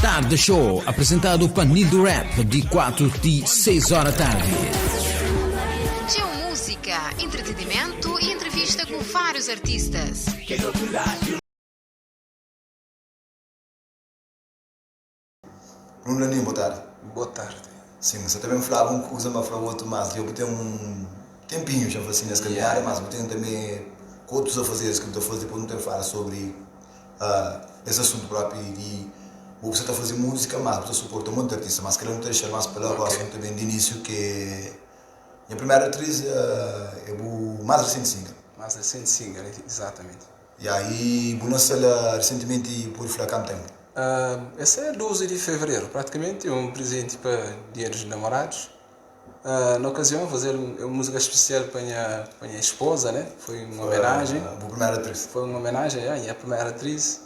Tarde Show, apresentado por Nido Rap, de 4 de 6 horas da tarde. Geomúsica, entretenimento e entrevista com vários artistas. Bruno Laninho, boa tarde. Boa tarde. Sim, você também falava uma coisa, mas falava outro mais. Eu tenho um tempinho já assim nessa caminhada, mas eu tenho também outros a fazer, que eu estou a fazer, depois não tenho a falar sobre esse assunto próprio e você está a fazer música, mas você suporta muito artista, mas que não deixa mais pela assunto também de início, que a primeira atriz é o mais recente single. Mais recente single, exatamente. E aí, o nosso recentemente por falar quanto tempo? Esse é 12 de fevereiro, praticamente um presente para Dia dos Namorados. Na ocasião, fazer uma música especial para a minha esposa, né? Foi uma homenagem. A primeira atriz. Foi uma homenagem à primeira atriz.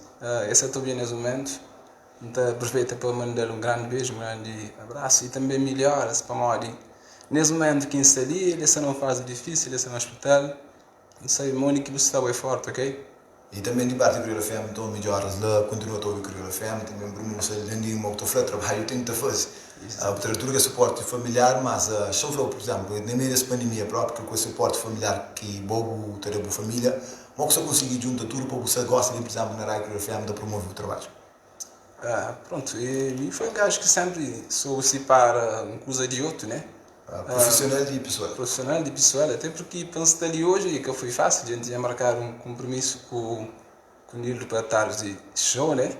Esse é também nesse momento. Então, aproveito para mandar um grande beijo, um grande abraço e também melhoras para a Mori. Nesse momento que está ali, ele está numa fase difícil, ele está no hospital. Não sei, Mônica, você está bem forte, ok? E também de parte da Crioula FM, então melhoras lá, continua a ouvir Crioula FM, também Bruno, não sei, além de uma outra trabalho, eu tenho que fazer. A literatura é suporte familiar, mas se eu for, por exemplo, na meio dessa pandemia própria, com o suporte familiar que bobo ter a boa família, como você conseguir juntar tudo para você gosta de, por exemplo, na Rádio Crioula FM, de promover o trabalho? Pronto, e foi um gajo que sempre soube separar uma coisa de outra, né? Profissional e pessoal. Profissional e pessoal, até porque penso ali hoje que foi fácil, a gente ia marcar um compromisso com o Nilo para tarde de show, né?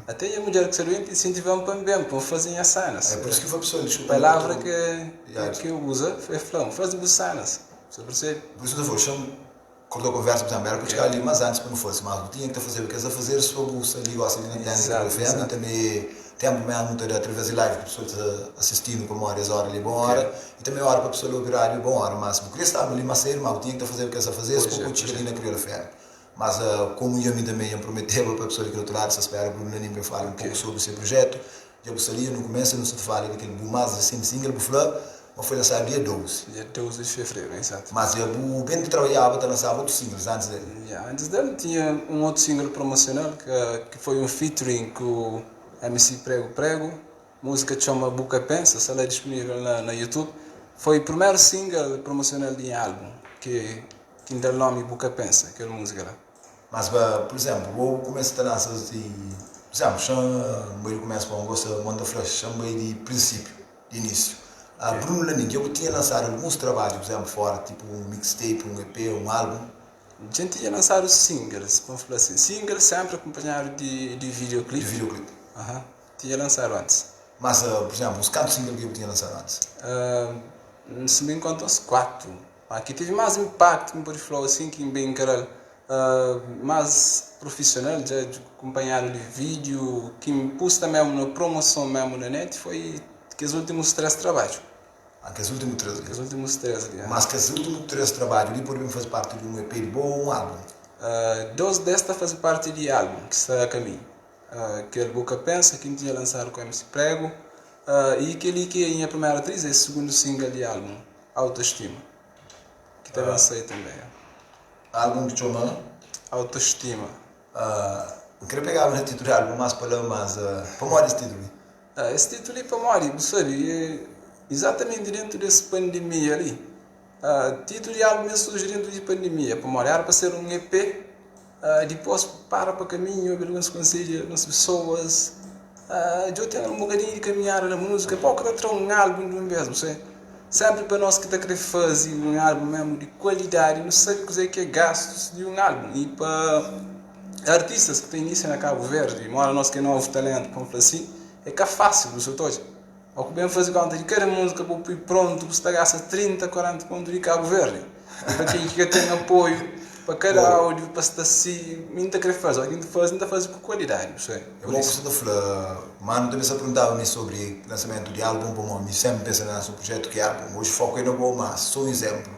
Até a mulher que saiu incentivamos para bem, para fazer as cenas. É por isso que foi pessoal, desculpa. A palavra que eu uso foi falando, fazem cenas, você percebe? Por isso que eu vou, chamo, quando eu converso, por exemplo, era para buscar ali, mas antes para não fosse, mas tinha que fazer o que é fazer sobre o ali, gosta de na FM, também tempo mesmo através de live, que a pessoa está assistindo por horas ali, boa hora, e também hora para a pessoa ouvir rádio, boa hora, mas eu queria estar ali mais cedo, mas eu tinha que fazer o que é fazer, se pouco eu ali na Crioula FM. Mas como eu me também prometeu para a pessoa que do outro lado, se espera, Bruno Laninho me fala um pouco sobre esse projeto, eu gostaria, no começo, não se fala daquele mais recente single, mas foi lançado dia 12. Dia 12 de fevereiro, exato. Mas eu bem trabalhava para lançar outros singles antes dele. Antes dele tinha um outro single promocional que foi um featuring com o MC Prego, música que chama Boca Pensa, ela é disponível na YouTube. Foi o primeiro single promocional de um álbum que dá o nome Boca Pensa, aquela música lá. Mas, por exemplo, eu começo a lançar de... Por exemplo, eu começo com gosto de Monda Flash, chamo de princípio, de início. Bruno Laninho, eu tinha lançado alguns trabalhos, por exemplo, fora, tipo um mixtape, um EP, um álbum. A gente tinha lançado singles, vamos falar assim, singles sempre acompanhado de videoclipe. De videoclipe. Tinha lançado antes. Mas, por exemplo, os cantos singles que eu tinha lançado antes? Se me encontram os 4. Aqui teve mais impacto, como pode falar assim, que bem cara mais profissional, já acompanhado de vídeo, que me pus também na promoção mesmo na net, foi que os últimos 3 trabalhos. Que os últimos 3 ali. Que os últimos 3 ali. Mas que os últimos 3 trabalhos ali poderiam fazer parte de um EP de bom ou um álbum? 2 destas fazem parte de álbum, que está a caminho. Que é Boca Pensa, que tinha lançado com o MC Prego, e aquele que é a primeira atriz é o segundo single de álbum, Autoestima, que também lancei também. Álbum que chama? Autoestima. Eu queria pegar o título do álbum, mas para morrer esse título. Esse título é para morrer, sabe? Exatamente dentro dessa pandemia ali. Título de álbum é surgindo de pandemia, para morrer, para ser um EP. Depois para caminho, alguns conselhos nas pessoas. Eu tenho um bocadinho de caminhar na música, pouco de um álbum do mesmo, sei. Sempre para nós que está querendo fazer um álbum mesmo de qualidade, não sei o que é gastos de um álbum. E para artistas que têm início na Cabo Verde, mora nós que é novo talento, como assim, é que é fácil, não sei todos. O que bem fazer conta de cada música para o pronto, você gasta 30, 40 pontos de Cabo Verde. E para quem que tem apoio, para cada áudio, para estar assim, ainda quer fazer, ainda faz com qualidade, não sei. Eu vou precisar falar, mano, também se perguntava-me sobre lançamento de álbum, para mim sempre pensa nesse projeto que é álbum. Hoje foco é no bom, mas só um exemplo.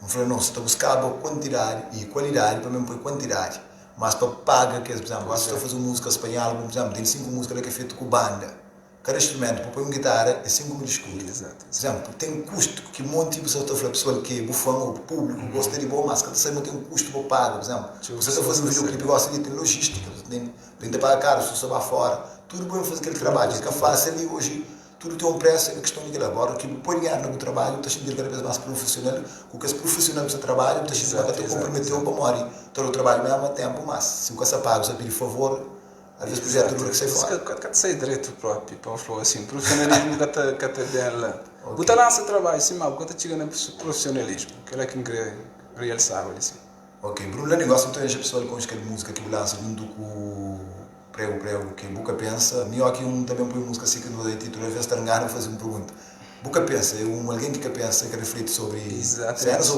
Eu falei, não, se está buscando quantidade e qualidade, para mim põe quantidade. Mas para pagar, que por exemplo, se estou a fazer música espanhola, por exemplo, tem 5 músicas que é feito com banda. Cada instrumento, para pôr uma guitarra, é 5 mil escudos. Exato. Por exemplo, tem um custo que um monte de pessoas estão a falar, pessoal que é bufão, o público, gosta de boa, mas cada semana tem um custo para pagar, por exemplo. Você está a fazer um videoclipe, gosta de ter logística, tem que pagar caro, se você vai fora, tudo bom fazer aquele trabalho, que fácil ali hoje, tudo tem um preço, é questão de agora, que põe ganhar no trabalho, está sentindo cada vez mais profissional, com que esse profissional do seu trabalho, está sentindo que comprometeu para morrer, todo o trabalho mesmo há tempo, mas se você paga, você pedir favor, às vezes o projeto tudo que você faz. Quando você direito próprio, para falar assim, profissionalismo que está bem lá. Você lança trabalho, sim, mas você chega no profissionalismo, que é que quer realçar, assim. Ok, Bruno, o negócio então é a pessoa com aquela música que lança junto com prego, que Buca pensa, melhor que também põe música assim que no título, às vezes está a fazer uma pergunta. Buca pensa, é alguém que pensa, que reflete sobre... Exatamente,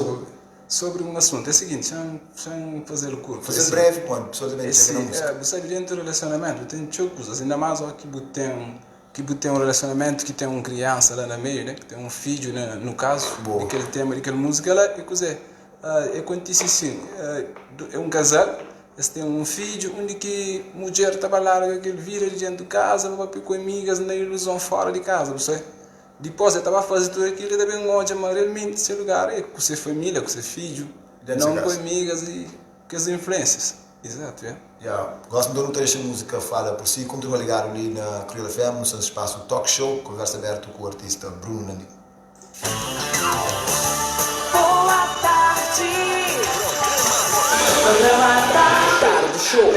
sobre um assunto. É o seguinte, deixa fazer o curto. Fazer breve, mano, pessoas também chegam na música. Você dentro do relacionamento, tem coisas, ainda mais que tem um relacionamento que tem uma criança lá no meio, né? Que tem um filho, né? No caso, daquele tema, daquela música lá, é coisa. Acontece assim, é um casal, eles têm um filho, onde que a mulher trabalha, que ele vira dentro de casa, vai com amigas na ilusão fora de casa, você. Depois ele estava fazendo tudo aquilo, ele também onde realmente esse lugar é com sua família, com seu filho, não com amigas e com as influências. Exato, é. Gosto de ter esta música fala por si, continua ligado ali na Crioula FM, no seu espaço Talk Show, conversa aberta com o artista Bruno Nandi. Boa tarde! Programa Tarde Show.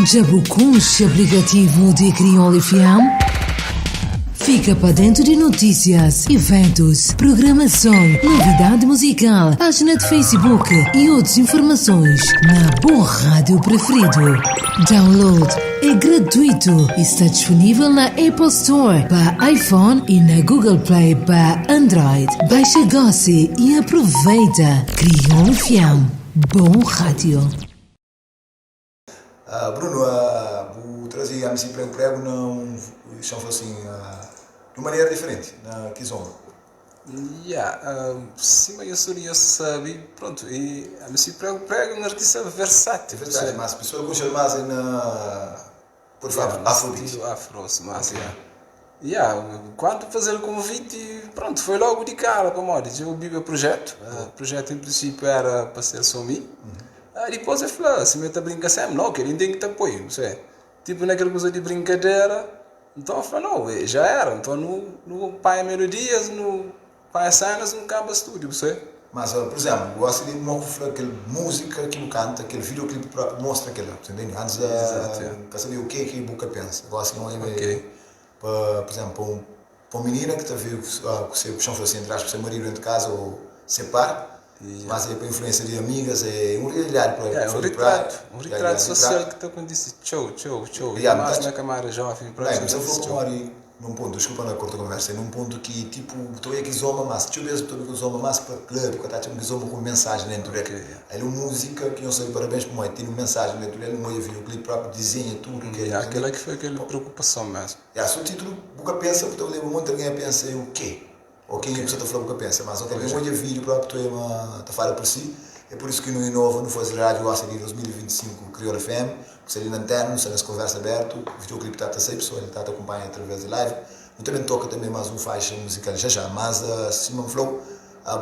Já buscou o aplicativo de Crioula FM? Fica para dentro de notícias, eventos, programação, novidade musical, página de Facebook e outras informações na boa rádio preferido. Download é gratuito e está disponível na Apple Store para iPhone e na Google Play para Android. Baixa, goce e aproveita. Crioula FM. Bom rádio. Bruno, vou trazer a MC Prego não chamo assim de maneira diferente na Kizomba. Sim, mas eu sabia, pronto, e a MC Prego é um artista versátil. Verdade, mas a pessoa gosta mais por favor, afrobeat. Mas quando fazer o convite, pronto, foi logo de cara para moda. Eu vi o projeto em princípio era para ser só mim. Depois eu falei, se me está brincando sempre, não, que ele tem que te apoiar, não sei. Tipo naquela coisa de brincadeira, então eu falei, não, já era, então no Pai Melodias, no Pai Cenas, no Cabo Estúdio, não sei. Mas, por exemplo, eu gosto de mostrar aquela música que ele canta, aquele videoclipe próprio, mostra aquilo, entende? Antes de saber o que a Buca pensa. Eu gosto de por exemplo, para uma menina que está a ver que você chama assim, entre aspas, seu marido dentro de casa ou separa, mas é para influência de amigas, é um realidade para um retrato social que está com isso, show, mas na camada jovem, para isso. Mas eu vou num ponto, desculpa na curta conversa, num ponto que tipo, estou aqui zoma, mas eu mesmo estou aqui zoma mais para clube, porque está aqui zoma com mensagem dentro dele. É uma música que eu sei, parabéns para mim, tem uma mensagem dentro dele, não é videoclipe próprio, desenha tudo. Aquela que foi aquela preocupação mesmo. Se o título, nunca pensa, porque eu lembro muito, alguém pensa o quê? Ou quem você está falando que pensa, mas eu também olho vídeo próprio, tu fala por si, é por isso que no Inova, no Faz Rádio, a seguir 2025, Crioula FM, que seria na antena, se nas conversa aberto, o videoclipe está a 6 pessoas, ele está a acompanhar através de live, eu também toco também mais um faixa musical já, mas Simon Flow,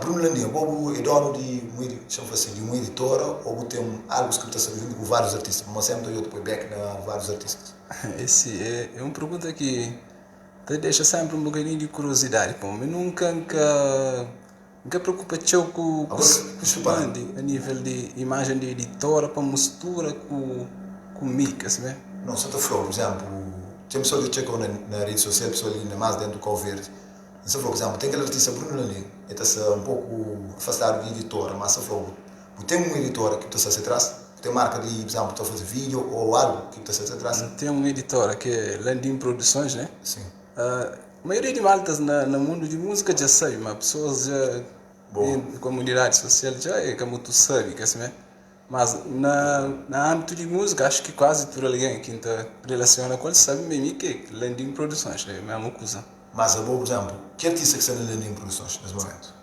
Bruno Landinho, o é dono de uma editora, ou tem algo escrito a saber com vários artistas, mas sempre eu depois back na vários artistas. Esse é uma pergunta que deixa sempre um bocadinho de curiosidade, pô, mas nunca preocupa com o a nível de imagem de editora para mistura com mica, sabe? Não, Santa Flor, por exemplo, tem pessoas que chegam na rede social, pessoas ali mais dentro do Calverde. Santa Flor, por exemplo, tem aquele artista Bruno ali, ele está um pouco afastado de editora, mas Santa Flor, tem uma editora que está a atrás, tem marca de, por exemplo, está a fazer vídeo ou algo que está a atrás. Tem uma editora que é Landim Produções, né? Sim. A maioria de maltas no mundo de música já sabe, mas pessoas já em comunidade social já é como tu sabe, que assim, mas na âmbito de música acho que quase todo alguém que está relaciona com ele sabe mesmo que é Landim Produções, é a mesma coisa. Mas, por exemplo, que artista que está na Landim Produções nesse momento?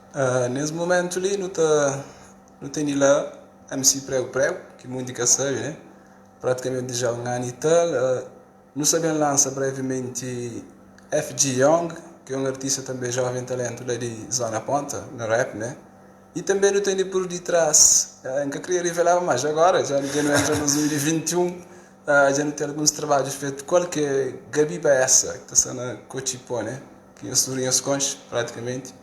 Nesse momento ali não tem lá MC Prego, que música sabe, né? Praticamente já um ano e tal, não sabem lança brevemente FG Young, que é um artista também jovem talento lá de Zona Ponta, no rap, né? E também eu tenho por detrás, que eu queria revelar mais agora, já não entra no 2021, já não tem alguns trabalhos feitos, qual que é Gabi Baessa, que está na Cochipó, né? Que é sobrinho os conches, praticamente.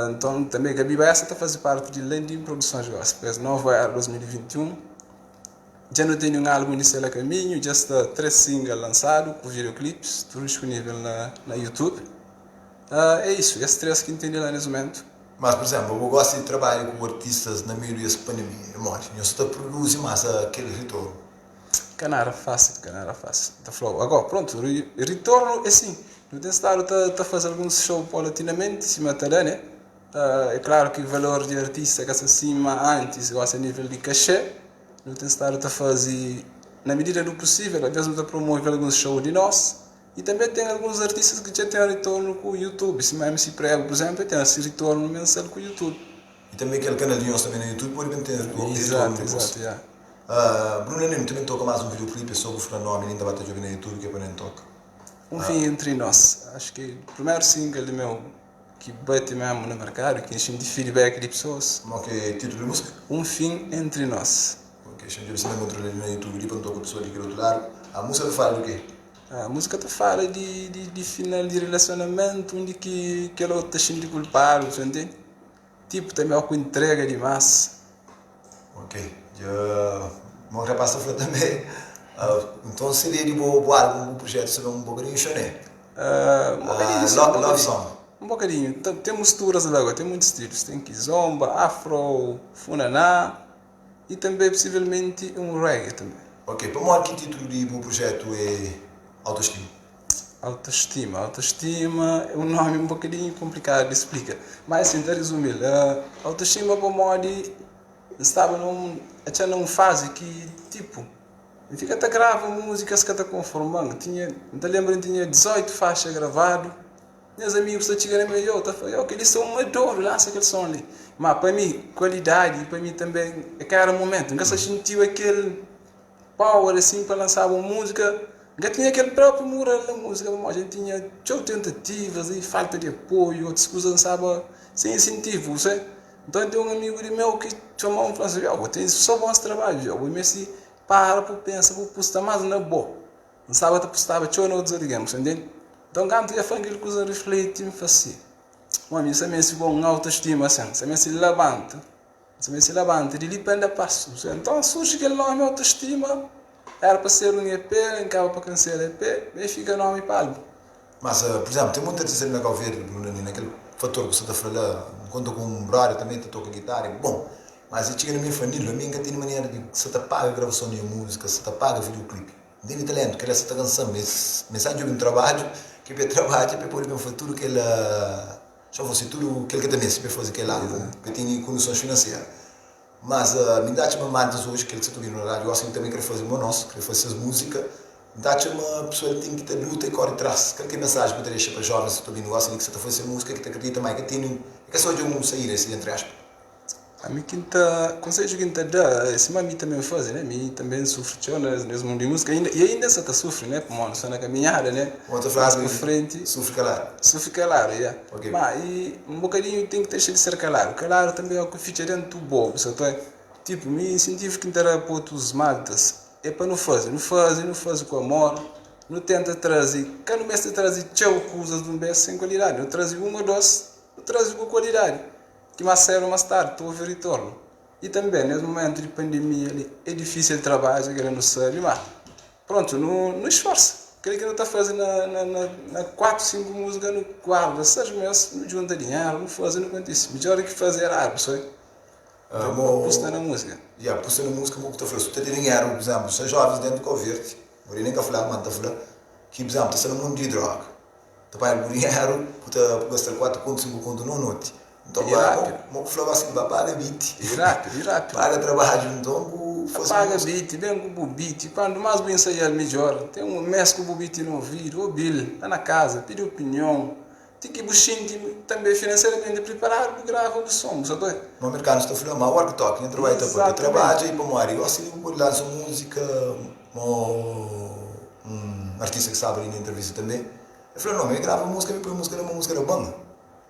Então também Gabi Baessa está a fazer parte de Landing Produções Gospel, Nova Era 2021. Já não tenho um álbum inicial a caminho, já está 3 singles lançados, com videoclipes, tudo disponível na YouTube. É isso, esses 3 que entendi lá nesse momento. Mas, por exemplo, eu gosto de trabalhar com artistas na maioria dessa pandemia, eu estou a produzir mais aquele retorno. Canara fácil. Tá flow. Agora, pronto, retorno é assim. Eu tenho estado a fazer alguns shows paulatinamente, cima da né? É claro que o valor de artista que se acima antes, eu acho a nível de cachê, eu tenho estado a fazer, na medida do possível, às vezes eu promover alguns shows de nós. E também tem alguns artistas que já têm retorno com o YouTube. Se a MC Prego, por exemplo, tem esse retorno mensal com o YouTube. E também aquele canal de nós também no YouTube, pode ter retorno. Exato, yeah. Bruno Nino também toca mais um videoclipe sobre o nome, ainda vai estar jogando no YouTube, que é para nem toca. Fim entre nós. Acho que o primeiro single do meu, que bate mesmo no mercado, que enche de feedback de pessoas. Como que é o título da música? Fim entre nós. Ok, se você não encontra ali no YouTube, ele toca pessoa ali do outro lado. A música fala do quê? A música te fala de final de relacionamento, onde que ela está sendo culpado, você entende? Tipo, também com entrega demais. Ok, já passa a falar também. Então seria de boa álbum, um projeto sobre um bocadinho choné. Love Song. Um bocadinho. Tem misturas lá, tem muitos estilos. Tem kizomba, afro, funaná e também possivelmente um reggae também. Ok, para mim que título do projeto é Autoestima? Autoestima é um nome um bocadinho complicado de explicar. Mas assim, para resumir, autoestima para mim estava numa fase que, tipo, fica até grava músicas que está conformando. Não lembro, tinha 18 faixas gravadas. Meus amigos estão chegando a eu falei, que eles são uma dor, lança aquele som ali. Mas para mim, qualidade, para mim também, é que era o momento. Nunca se sentiu aquele power assim para lançar uma música. Já tinha aquele próprio mural da música, a gente tinha tentativas e falta de apoio, outras coisas lançava sem incentivo, você? Então tem um amigo meu que chamou e falou assim, eu tenho só bons trabalhos, eu vou assim, para pensar, vou postar mais na boa. Não sabe que postava, eu não desligamos, entende? Então quando eu falo aquilo que eu refleti, me faz assim, amigo, se me se bom autoestima, se me se levanta, de ali para passo, então surge aquele nome autoestima. Era para ser um EP, acaba para cancelar EP, e fica nome para álbum. Mas, por exemplo, tem muita gente na Calveira, naquele fator que você está falando, quando com um brother também toca guitarra, bom, mas eu chego na minha família, a minha tem maneira de você te paga a gravação de música, você te paga videoclipe. Tem talento, que ela está canção, mas mensagem de um trabalho, que é trabalho, é para pôr um futuro que ela, só você tudo, que ele também se fazer aquele álbum, que tem condições financeiras. Mas me dá-te uma mandas hoje, que ele está ouvindo na rádio, eu acho que também quero fazer o nosso, quero fazer as músicas. Dá-te uma pessoa que tem que ter luta e corre atrás. Qualquer mensagem que eu deixo para jovens que estão ouvindo, eu acho que você está fazendo música, que te acredita mais, que tem que é só de um sair, assim, entre aspas. A mim quinta, conselho que dá, esse a mim também faz, né? Mim também sofre nesse mundo de música, e ainda você está sofrendo, né? Como só na caminhada, né? Outra frase, para frente. Sofre calado. Sofre calado, yeah. Okay. Mas e um bocadinho tem que deixar de ser calado. Calado também é o que fica dentro do bobo, só é. Tipo, me incentivo que entrar para outros maltas, é para não fazer com amor, não tenta trazer, quando o mestre trazer tchau coisas de um bem sem qualidade, eu trazer uma doce, eu trazer com qualidade. Que mais cedo mais tarde, estou a ver retorno. E também, nesse momento de pandemia, ali, é difícil trabalhar, que não sabe, mas pronto, não esforça. Aquele que não está fazendo na 4, 5 músicas, no guarda, 6 meses, não junta dinheiro, não faz, não acontece. Melhor é que fazer árvore, sabe? Pusta na música. Pusta na música, como tu falou, se tu tem dinheiro, por exemplo, se jovens dentro do Covid, eu nem quero falar, mas está falando, que, por exemplo, está no mundo de droga. Tu paga o dinheiro, tu gastar 4 contos, 5 contos no noite. Então, vamos falar assim, paga beat. E rápido. Paga trabalho, então, paga beat, vem com o beat, quando mais bem sair melhor. Tem um mês com o beat no ouvido, o Bill, está na casa, pede opinião. Tem que buscar também financeiramente preparado para gravar o som, sabe? No mercado está falando, mas o work talk, não trabalha para trabalho e para morar. Eu assim, vou lançar música, um artista que sabe ali na entrevista também. Ele falou, não, eu gravo música, eu põe música numa música da banda.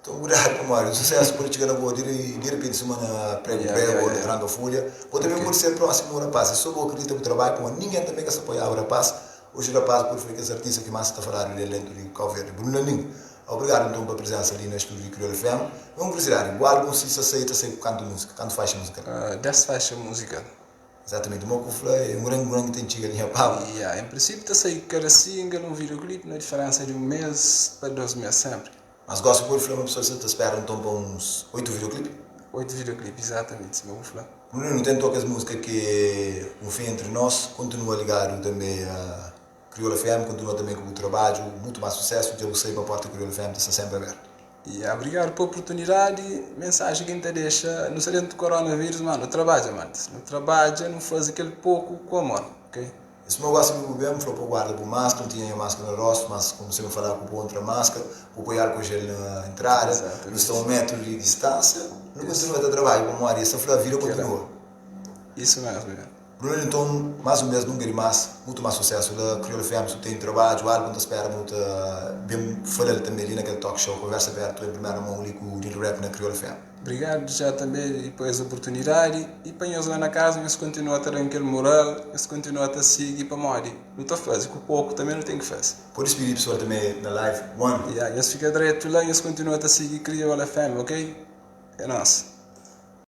Então, obrigado, Mário. Sucesso por chegar na boa. De repente, semana pré-pré ou tranca folha. Ou também por ser próximo, rapaz. Eu sou bom, acredito no trabalho, como ninguém também que se apoiava, rapaz. Hoje, rapaz, por que os artistas que mais está falando ele dentro de Calverde. Bruno Ninho. Obrigado, então, pela presença ali no estúdio de Crioula FM. Vamos precisar, igual algum se aceita, sei canto música, canto faixa musical. 10 faixas musical. Exatamente, o meu cufla é um grande que tem chega ali a pau. Em princípio, está sair cada single, um videoclipe, na diferença de um mês para 2 meses sempre. Mas gosto de pôr uma pessoa que espera então para uns 8 videoclipes? 8 videoclipes, exatamente, meu cufla. Bruno, não tem tocas música que um fim entre nós, continua ligado também a Crioula FM, continua também com o trabalho, muito mais sucesso, eu sei que a porta da Crioula FM está sempre aberta. Obrigado pela oportunidade, mensagem que a gente deixa, no salento do coronavírus, mano, não trabalha, mano. Não trabalha, não faz aquele pouco com amor, ok? Esse meu gosto de beber, falou para guardar por máscara, não tinha máscara no rosto, mas comecei a falar com outra máscara, para apoiar com o gel na entrada, não está 1 metro de distância, não continua a trabalho, como Maria, essa a vida continua. Isso mesmo, Bruno, então, mais um mês nunca de mais, muito mais sucesso. Da Crioula FM, se tem trabalho, o álbum da espera muito, bem falando também ali naquele talk show, conversa aberta em primeira mão ali com o Dino Rap na Crioula FM. Obrigado já também depois a oportunidade e panhos lá na casa, mas continua a ter aquele moral, mas continua a seguir para morrer. Não está fácil, com pouco também não tem que fazer. Pode despedir pessoal também na live, one. Eles ficam direto lá e eles continuam a seguir Crioula FM, ok? É nosso.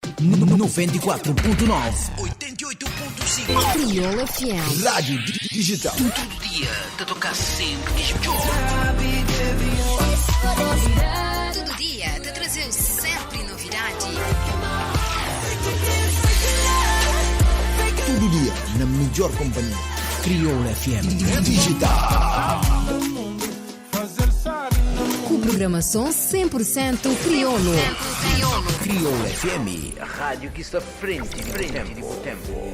94.9 88.5 Crioula FM. Rádio Digital. Todo dia te tocar sempre diz melhor. Todo dia te trazer sempre novidade. Todo dia na melhor companhia. Crioula FM Digital. Com programação 100% crioulo. Crioula FM. A rádio que está frente de tempo.